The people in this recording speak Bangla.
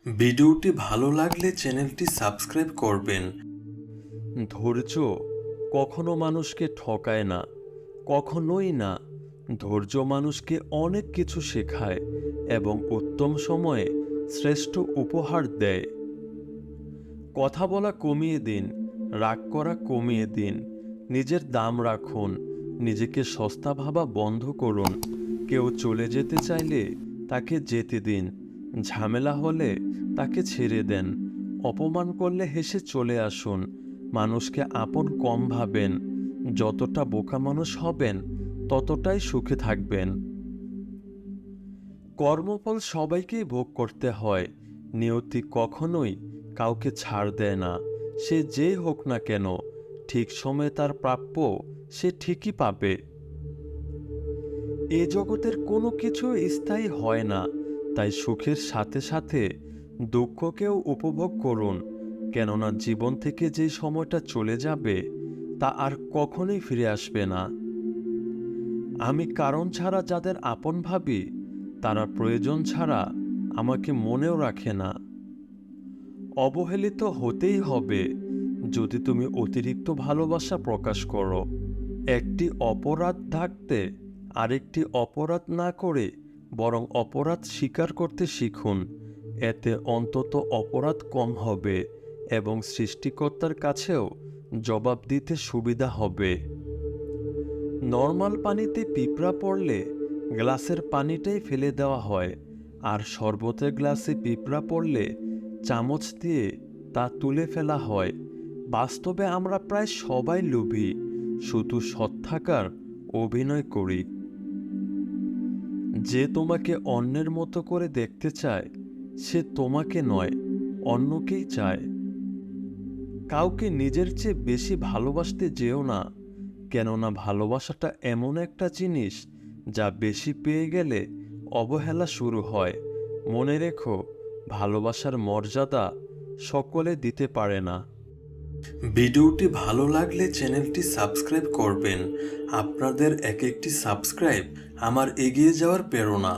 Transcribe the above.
ভিডিওটি ভালো লাগলে চ্যানেলটি সাবস্ক্রাইব করবেন। ধৈর্য কখনো মানুষকে ঠকায় না, কখনোই না। ধৈর্য মানুষকে অনেক কিছু শেখায় এবং উত্তম সময়ে শ্রেষ্ঠ উপহার দেয়। কথা বলা কমিয়ে দিন, রাগ করা কমিয়ে দিন, নিজের দাম রাখুন, নিজেকে সস্তা ভাবা বন্ধ করুন। কেউ চলে যেতে চাইলে তাকে যেতে দিন, ঝামেলা হলে তাকে ছেড়ে দেন, অপমান করলে হেসে চলে আসুন। মানুষকে আপন কম ভাবেন, যতটা বোকা মানুষ হবেন ততটাই সুখে থাকবেন। কর্মফল সবাইকেই ভোগ করতে হয়, নিয়তি কখনোই কাউকে ছাড় দেয় না। সে যেই হোক না কেন, ঠিক সময়ে তার প্রাপ্য সে ঠিকই পাবে। এ জগতের কোনো কিছু স্থায়ী হয় না, তাই সুখের সাথে সাথে দুঃখকেও উপভোগ করুন। কেননা জীবন থেকে যে সময়টা চলে যাবে তা আর কখনোই ফিরে আসবে না। আমি কারণ ছাড়া যাদের আপন ভাবি, তারা প্রয়োজন ছাড়া আমাকে মনেও রাখে না। অবহেলিত হতেই হবে যদি তুমি অতিরিক্ত ভালোবাসা প্রকাশ করো। একটি অপরাধ ঢাকতে আরেকটি অপরাধ না করে বরং অপরাধ স্বীকার করতে শিখুন। এতে অন্তত অপরাধ কম হবে এবং সৃষ্টিকর্তার কাছেও জবাব দিতে সুবিধা হবে। নর্মাল পানিতে পিঁপড়া পড়লে গ্লাসের পানিটাই ফেলে দেওয়া হয়, আর শরবতের গ্লাসে পিঁপড়া পড়লে চামচ দিয়ে তা তুলে ফেলা হয়। বাস্তবে আমরা প্রায় সবাই লোভী, শুধু সৎ থাকার অভিনয় করি। যে তোমাকে অন্যের মতো করে দেখতে চায় সে তোমাকে নয়, অন্যকেই চায়। কাউকে নিজের চেয়ে বেশি ভালোবাসতে যেও না, কেননা ভালোবাসাটা এমন একটা জিনিস যা বেশি পেয়ে গেলে অবহেলা শুরু হয়। মনে রেখো, ভালোবাসার মর্যাদা সকলে দিতে পারে না। ভিডিওটি ভালো লাগলে চ্যানেলটি সাবস্ক্রাইব করবেন। আপনাদের এক একটি সাবস্ক্রাইব আমার এগিয়ে যাওয়ার প্রেরণা।